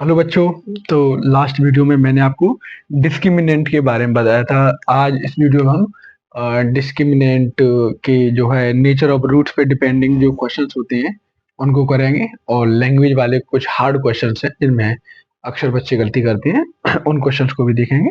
Hello बच्चों। तो last video में मैंने आपको डिस्क्रिमिनेंट के बारे में बताया था। आज इस वीडियो में हम डिस्क्रिमिनेंट के जो है नेचर ऑफ रूट्स पे डिपेंडिंग जो क्वेश्चंस होते हैं उनको करेंगे, और लैंग्वेज वाले कुछ हार्ड क्वेश्चंस हैं जिनमें अक्सर बच्चे गलती करते हैं उन क्वेश्चंस को भी देखेंगे।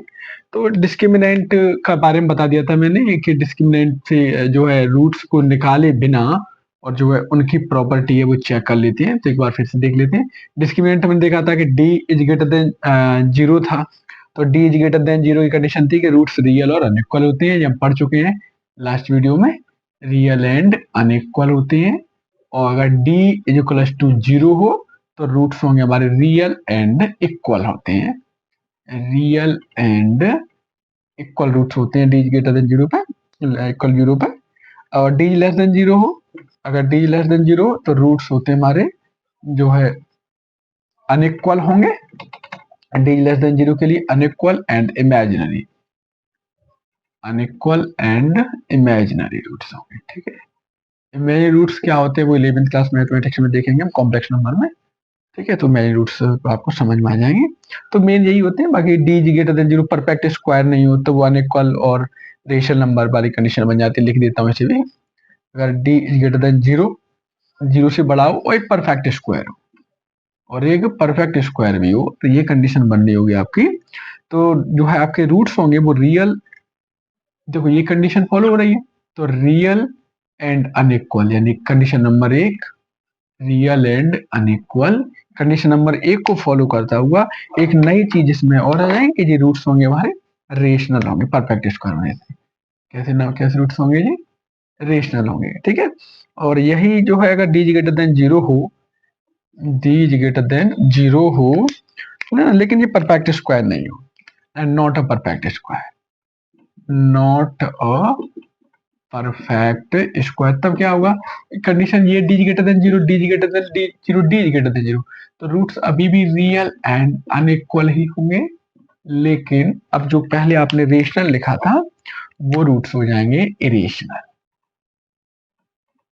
तो डिस्क्रिमिनेंट का बारे में बता दिया था मैंने कि डिस्क्रिमिनेंट से जो है रूट्स को निकाले बिना और जो है उनकी प्रॉपर्टी है वो चेक कर लेते हैं। तो एक बार फिर से देख लेते हैं। डिस्क्रिमिनेंट हमने देखा था कि d इज ग्रेटर देन 0 था। तो d इज ग्रेटर देन 0 की कंडीशन थी कि रूट्स रियल और अनइक्वल होते हैं। ये हम पढ़ चुके हैं लास्ट वीडियो में, रियल एंड अनइक्वल होते हैं। और अगर d इज इक्वल टू 0 हो तो रूट्स होंगे हमारे रियल एंड इक्वल होते हैं। रियल एंड इक्वल रूट्स होते हैं d इज ग्रेटर देन 0 पर, इक्वल 0 पर। और d लेस देन 0 हो, अगर d लेस देन 0 तो रूट्स होते हैं हमारे जो है अनइक्वल होंगे। d लेस देन 0 के लिए unequal and imaginary, unequal and imaginary roots होंगे। ठीक है, इमेजिनरी रूट्स क्या होते हैं वो 11th क्लास मैथमेटिक्स में देखेंगे हम, कॉम्प्लेक्स नंबर में। ठीक है, तो इमेजिनरी रूट्स आपको समझ में आ जाएंगे। तो मेन यही होते हैं। बाकी d greater than 0 perfect square नहीं हो तो वो अनइक्वल और रेशनल नंबर वाली कंडीशन बन जाती है। लिख देता हूँ इसे भी। अगर d इज ग्रेटर देन 0, 0 से बड़ा हो और एक परफेक्ट स्क्वायर हो और एक परफेक्ट स्क्वायर भी हो, तो ये कंडीशन बननी होगी आपकी। तो जो है आपके रूट्स होंगे वो रियल, देखो ये कंडीशन फॉलो हो रही है। तो रियल एंड अनइक्वल, यानी condition number 1 real and unequal. Condition number 1 को फॉलो करता हुआ एक नई चीज इसमें और आ जाएगी कि ये रूट्स होंगे हमारे रेशनल होंगे, परफेक्ट स्क्वायर होने से। कैसे ना कैसे रूट्स होंगे जी? रेशनल होंगे। ठीक है, और यही जो है अगर डी ग्रेटर देन 0 हो, डी ग्रेटर देन 0 हो ना, लेकिन ये परफेक्ट स्क्वायर नहीं हो, and not a perfect square, not a perfect square, तब क्या होगा? कंडीशन ये D greater than 0, D greater than D 0, D greater than 0, तो रूट्स अभी भी रियल एंड अनइक्वल ही होंगे। लेकिन अब जो पहले आपने रेशनल लिखा था वो रूट्स हो जाएंगे इरेशनल,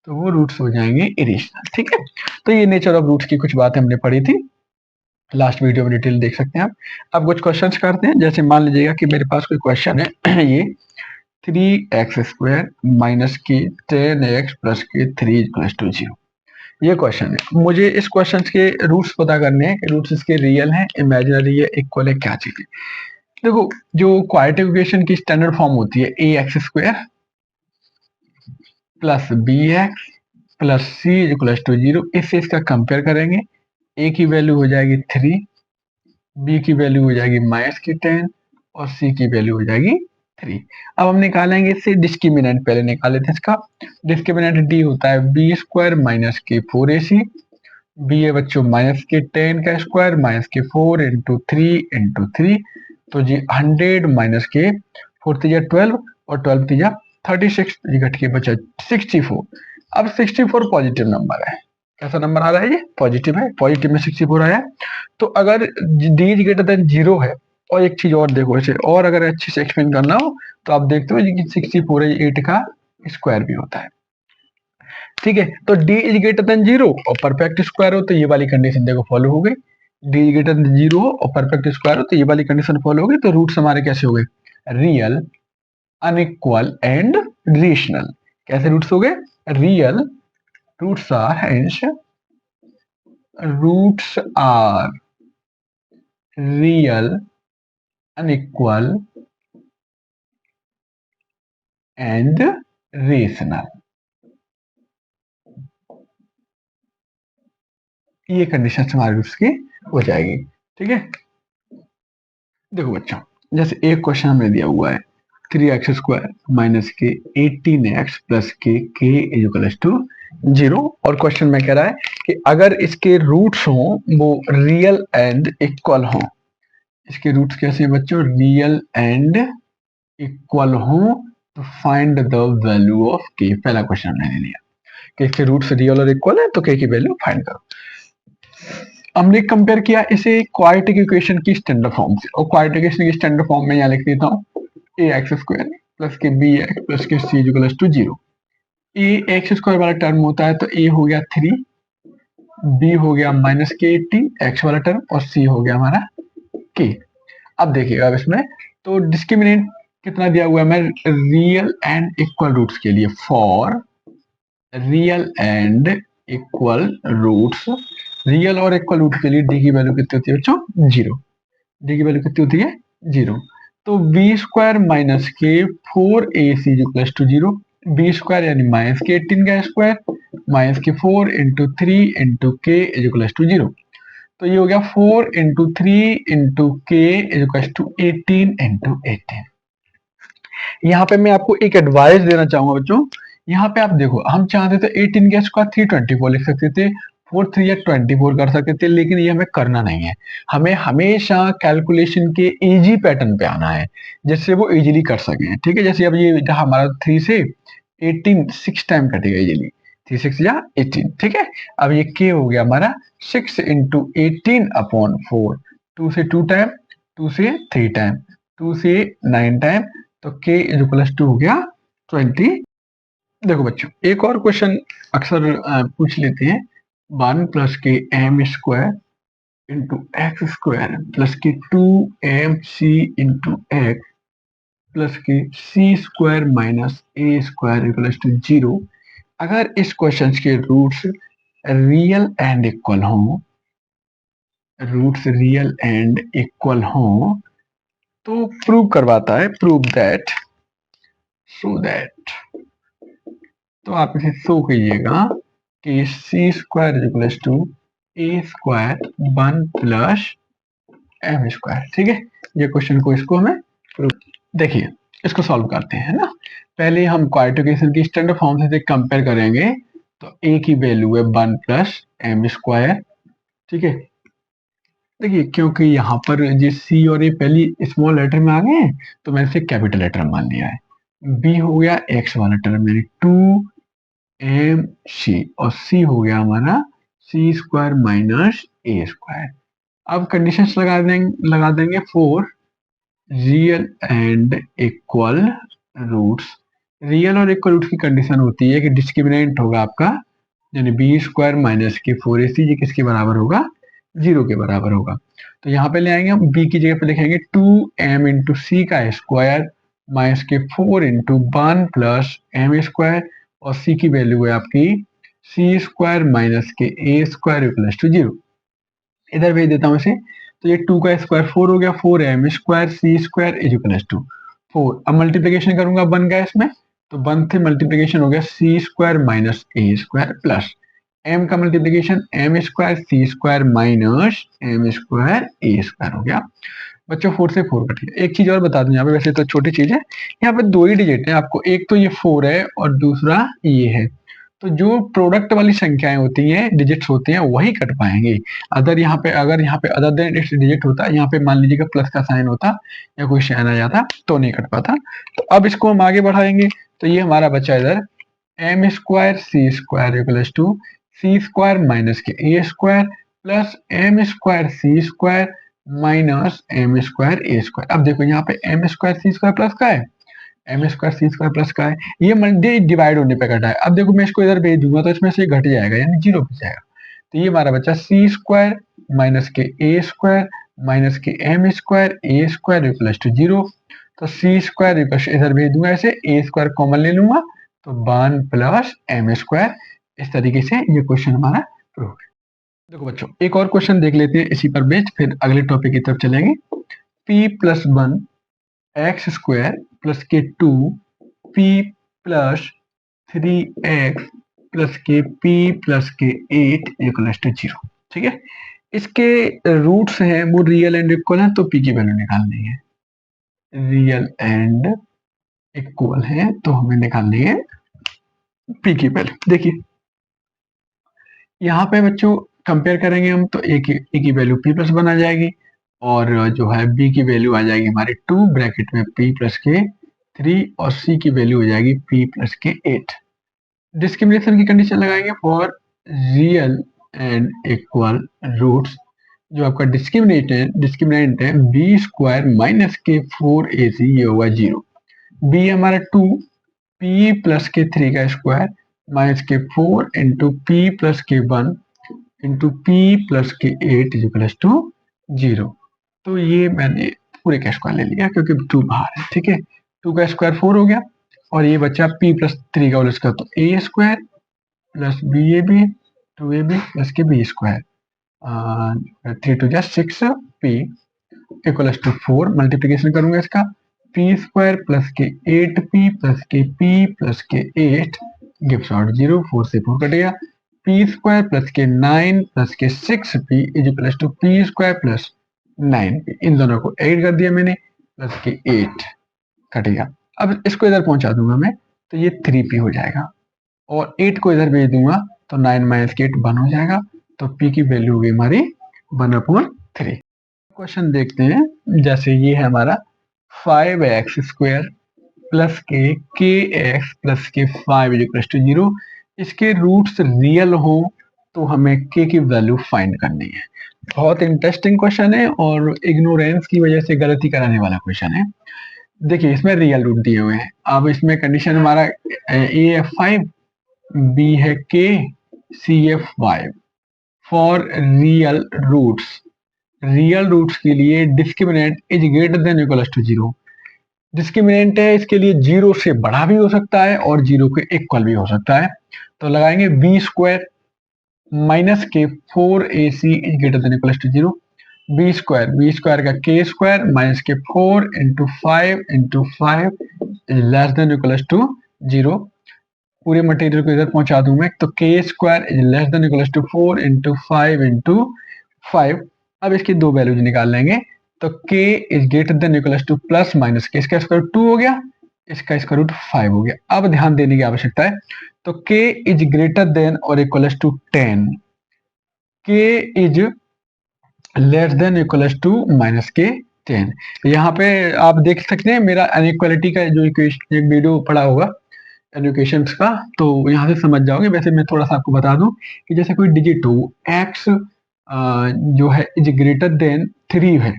तो वो रूट्स हो जाएंगे इरेशनल। ठीक है, तो ये नेचर ऑफ रूट्स की कुछ बातें हमने पढ़ी थी लास्ट वीडियो में, डिटेल देख सकते हैं आप। अब कुछ क्वेश्चंस करते हैं। जैसे मान लीजिएगा कि मेरे पास कोई क्वेश्चन है ये 3x² माइनस के 10x प्लस के 3 प्लस टू 0, ये क्वेश्चन है। मुझे इस क्वेश्चन के रूट्स पता करने हैं कि रूट्स इसके रियल हैं, इमेजिनरी है, इक्वल है, क्या चीज है। देखो, जो क्वाड्रेटिक इक्वेशन की स्टैंडर्ड फॉर्म होती है ax² plus bx plus c is equal to 0, इससे इसका कंपेयर करेंगे। a की वैल्यू हो जाएगी 3, b की वैल्यू हो जाएगी -10 और c की वैल्यू हो जाएगी 3। अब हम निकालेंगे इससे डिस्क्रिमिनेंट, पहले निकाले थे इसका। डिस्क्रिमिनेंट d होता है b² माइनस के 4ac, b है बच्चों -10 का स्क्वायर माइनस के 4 इंटू 3 इंटू 3, तो जी 100 माइनस के 4 तीजा 12 और 12 तीजा 36, ये घट के बचा 64। अब 64 पॉजिटिव नंबर है। कैसा नंबर आ रहा है? ये पॉजिटिव है, पॉजिटिव में 64 आया। तो अगर डी इज ग्रेटर देन 0 है, और एक चीज और देखो इसे, और अगर अच्छे से एक्सप्लेन करना हो तो आप देखते हो कि 64 है, 8 का स्क्वायर भी होता है। ठीक है, तो d इज ग्रेटर देन 0 और परफेक्ट स्क्वायर हो तो ये वाली कंडीशन देखो फॉलो हो गई। d इज ग्रेटर देन 0 हो और परफेक्ट स्क्वायर हो तो ये वाली कंडीशन फॉलो हो गई। तो रूट्स हमारे कैसे हो गए? Real, unequal and rational. कैसे रूट्स हो गए? Real, roots are hence, roots are real, unequal and rational. ये कंडीशन हमारे रूट्स की हो जाएगी। ठीक है, देखो बच्चों, जैसे एक क्वेश्चन हमें दिया हुआ है 3x² माइनस के 18x प्लस के इक्वल टू 0, और क्वेश्चन में कह रहा है कि अगर इसके रूट्स हों वो रियल एंड इक्वल हों। इसके रूट्स कैसे हैं बच्चों? रियल एंड इक्वल हों, तो फाइंड द वैल्यू ऑफ के। पहला क्वेश्चन मैंने लिया कि इसके रूट्स रियल और इक्वल है तो के की वैल्यू फाइंड करो। हमने कंपेयर किया इसे क्वाड्रेटिक इक्वेशन की स्टैंडर्ड फॉर्म से, और क्वाड्रेटिक इक्वेशन की स्टैंडर्ड फॉर्म में यहाँ लिख देता हूँ ax² प्लस के bx प्लस के c equal to 0। a x² वाला टर्म होता है तो a हो गया 3, बी हो गया माइनस के 80 एक्स वाला टर्म, और सी हो गया हमारा के। अब देखिएगा अब इसमें तो डिस्क्रिमिनेंट कितना दिया हुआ है हमें रियल एंड इक्वल रूट्स के लिए, for real and equal roots, real और इक्वल रूट के लिए डी की वैल्यू कितनी होती है बच्चों, जीरो। डी की वैल्यू कितनी होती है, जीरो। तो बी स्क्वायर माइनस के 4ac equal to zero, B square यानी माइनस के 18 का स्क्वायर माइनस के 4 इंटू 3 इंटू के इक्वल टू जीरो। तो ये हो गया 4 इंटू 3 इंटू के इक्वल टू 18 इंटू 18। यहाँ पे मैं आपको एक एडवाइस देना चाहूंगा बच्चों, यहाँ पे आप देखो हम चाहते थे 18 का स्क्वायर 324 लिख सकते थे, 4 3 या 24 कर सकते थे, लेकिन ये हमें करना नहीं है। हमें हमेशा कैलकुलेशन के इजी पैटर्न पे आना है जिससे वो इजीली कर सके। ठीक है, जैसे अब ये हमारा 3 से 18 6 टाइम कटेगा इजीली, 3 6 या 18। ठीक है, अब ये के हो गया हमारा 6 इंटू 18 अपॉन 4, 2 से 2 टाइम, 2 से 3 टाइम, 2 से 9 टाइम, तो k इक्वल टू हो गया 20। देखो बच्चों एक और क्वेश्चन अक्सर पूछ लेते हैं, 1 plus k M square into x square plus k 2mc into x plus k c square minus A square equal to zero. अगर इस क्वेश्चन के रूट्स रियल एंड इक्वल हों, रूट्स रियल एंड इक्वल हों, तो prove करवाता है, prove that, so that, तो आप इसे शो कीजिएगा कि c square equal to a square 1 plus M square. ठीक है, ये क्वेश्चन को इसको हमें देखिए इसको सॉल्व करते हैं ना। पहले हम क्वाड्रेटिक की स्टैंडर्ड फॉर्म से कंपेयर करेंगे, तो ए की वैल्यू है 1 प्लस एम स्क्वायर। ठीक है, देखिए क्योंकि यहाँ पर ये सी और ए पहली स्मॉल लेटर में आ गए हैं तो मैंने इसे कैपिटल लेटर मान लिया है। बी हो गया एक्स वाला टर्म यानी 2mc, और सी हो गया हमारा सी स्क्वायर माइनस ए स्क्वायर। अब कंडीशंस लगा देंगे for real and equal roots. Real और इक्वल रूट्स की कंडीशन होती है कि डिस्क्रिमिनेंट होगा आपका, यानी बी स्क्वायर माइनस के 4ac, ये किसके बराबर होगा, जीरो के बराबर होगा। तो यहाँ पे ले आएंगे हम बी की जगह पे लिखेंगे 2m इंटू सी का स्क्वायर माइनस के 4 इंटू 1 प्लस एम स्क्वायर, और सी की वैल्यू है आपकी सी स्क्वायर माइनस के A square equal to zero. इधर भेज देता हूँ इसे, तो ये 2 का स्क्वायर 4 हो गया, 4m square C square is equal to 4। अब मल्टीप्लीकेशन करूंगा 1 का इसमें, तो 1 से मल्टीप्लीकेशन हो गया सी स्क्वायर माइनस ए स्क्वायर प्लस m का multiplication m square C square minus M square A square हो गया। बच्चों 4 से 4 कट गया। एक चीज और बता दूं, यहाँ पे वैसे तो छोटी चीज है, यहाँ पे दो ही डिजिट है आपको, एक तो ये 4 है और दूसरा ये है। तो जो प्रोडक्ट वाली संख्याएं होती हैं, डिजिट्स होते हैं, वही कट पाएंगे। अगर यहाँ पे अदर देन इट्स डिजिट होता, यहाँ पे मान लीजिएगा प्लस का साइन होता या कोई साइन आ जाता तो नहीं कट पाता। तो अब इसको हम आगे बढ़ाएंगे, तो ये हमारा बचा इधर M square C square equal to C square minus के A square plus M square C square minus M square A square. अब देखो यहाँ पे M square C square plus का है, M square C square plus का है, ये डिवाइड होने पे घटा है। अब देखो मैं इसको इधर भेज दूंगा तो इसमें से घट जाएगा यानी जीरो बच जाएगा। तो ये हमारा बच्चा सी स्क्वायर माइनस के ए स्क्वायर माइनस के M square A square equal to zero. तो सी स्क्वायर इधर भेज दूंगा, ऐसे ए स्क्वायर कॉमन ले लूंगा तो 1 प्लस एम स्क्वायर। इस तरीके से ये क्वेश्चन हमारा प्रूव है। देखो बच्चों एक और क्वेश्चन देख लेते हैं इसी पर बेस्ड, फिर अगले टॉपिक की तरफ चलेंगे। p plus 1 x square plus के 2 p प्लस 3x प्लस के p प्लस के 8 इक्वल टू जीरो। ठीक है, इसके रूट्स हैं वो रियल एंड इक्वल है, तो p की वैल्यू निकालनी है। रियल एंड इक्वल है तो हमें निकालनी है p की वैल्यू। देखिए यहाँ पे बच्चों कंपेयर करेंगे हम तो a की वैल्यू p प्लस 1 आ जाएगी, और जो है b की वैल्यू आ जाएगी हमारी 2 ब्रैकेट में p प्लस के 3, और c की वैल्यू हो जाएगी p प्लस के 8। डिस्क्रिमिनेशन की कंडीशन लगाएंगे for real and equal roots. जो आपका डिस्क्रिमिनेंट है बी स्क्वायर माइनस के 4ac, ये होगा जीरो। बी हमारा 2 p प्लस के 3 का स्क्वायर माइनस के 4 इंटू p प्लस के 1 इंटू पी प्लस के 8 इज इक्वल टू 0। तो ये मैंने पूरे का स्क्वायर ले लिया क्योंकि 2 बाहर है, ठीक है। 2 का स्क्वायर 4 हो गया और ये बचा p प्लस 3 का होल स्क्वायर, तो a square plus B A B 2ab plus के बी स्क्वायर 3 टू जा 6 p इक्वल्स टू 4। मल्टीप्लीकेशन करूंगा इसका, p स्क्वायर प्लस के 8p प्लस के p प्लस के 8 गिव्स आउट 0, 4 से 4 कटेगा। p स्क्वायर प्लस के 9 प्लस के 6p is equals to p square plus 9p, इन दोनों को ऐड कर दिया मैंने, प्लस के 8 कटेगा। अब इसको इधर पहुंचा दूंगा मैं, तो ये 3p हो जाएगा और 8 को इधर भेज दूंगा तो 9 माइनस के 8 1 हो जाएगा। तो p की वैल्यू हो गई हमारी 1/3। क्वेश्चन देखते हैं, जैसे ये है हमारा 5x स्क्वायर प्लस के एक्स प्लस के 5 इज इक्वल टू 0। इसके रूट्स रियल हो तो हमें k की वैल्यू फाइंड करनी है। बहुत इंटरेस्टिंग क्वेश्चन है और इग्नोरेंस की वजह से गलती कराने वाला क्वेश्चन है। देखिए इसमें रियल रूट दिए हुए हैं, अब इसमें कंडीशन हमारा a है 5, b है k, c है 5 फॉर रियल रूट्स के लिए discriminant is greater than equal to 0। Discriminant है, इसके लिए 0 से बड़ा भी हो सकता है और 0 के इक्वल भी हो सकता है। तो लगाएंगे b स्क्वायर माइनस के 4ac is greater than equal to 0। B square का k स्क्वायर माइनस के 4 into 5 is less than equal to 0। पूरे मटेरियल को इधर पहुंचा दूं मैं, तो k square is less than equal to 4 into 5 अब इसकी दो वैल्यूज निकाल लेंगे, तो k is greater than equal to plus minus के, इसका स्क्वायर रूट 2 हो गया, इसका स्क्वायर रूट 5 हो गया। अब ध्यान देने की आवश्यकता है, तो k इज ग्रेटर देन और equal to 10, k is less than equal to minus के 10। यहाँ पे आप देख सकते हैं मेरा अनइक्वालिटी का जो एक वीडियो पड़ा होगा एजुकेशंस का, तो यहाँ से समझ जाओगे। वैसे मैं थोड़ा सा आपको बता दूं कि जैसे कोई डिजिट हो x जो है इज ग्रेटर देन 3 है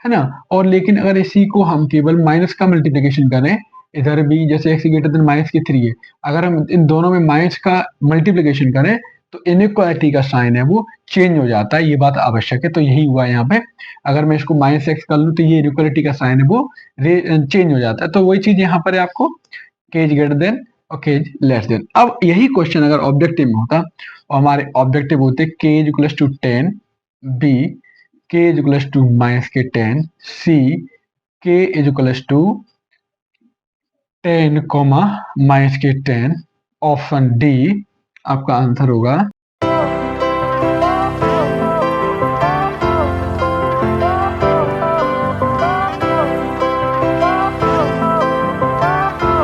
ना, और लेकिन अगर इसी को हम केवल माइनस का मल्टीप्लिकेशन करें, इधर भी जैसे x ग्रेटर देन माइनस के 3 है, अगर हम इन दोनों में माइनस का मल्टीप्लिकेशन करें तो इनइक्वालिटी का साइन है वो चेंज हो जाता है, ये बात आवश्यक है। तो यही हुआ यहाँ पे, अगर मैं इसको माइनस एक्स कर लूँ तो ये इनइक्वालिटी का साइन है वो चेंज हो जाता है। तो वही चीज यहाँ पर है आपको, केज ग्रेटर देन और केज लेस देन। अब यही क्वेश्चन अगर ऑब्जेक्टिव में होता और हमारे ऑब्जेक्टिव होते के इज इक्वल टू 10, बी के इज इक्वल टू माइनस के 10, सी के इज इक्वल टू 10 माइनस के 10, ऑप्शन डी आपका आंसर होगा।